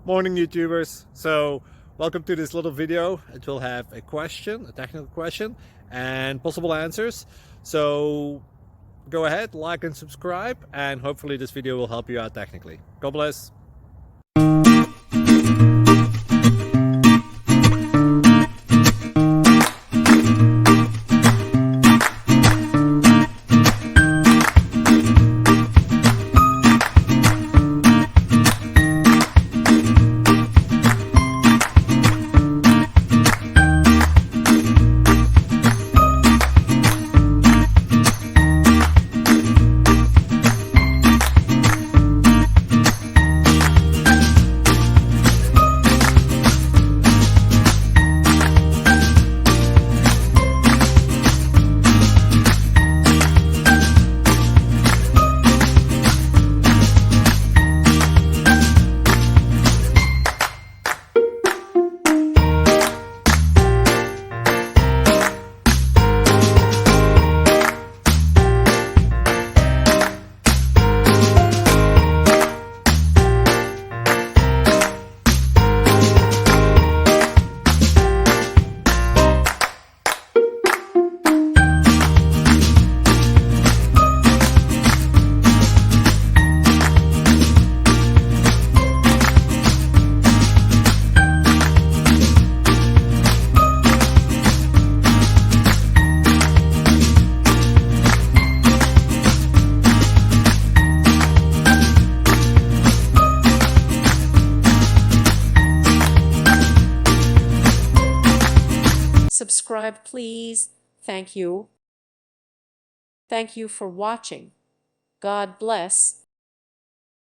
Morning YouTubers. So welcome to this little video. It will have a question, a technical question, and possible answers. So go ahead, like and subscribe, and hopefully this video will help you out technically. God bless. Subscribe, please. Thank you. Thank you for watching. God bless.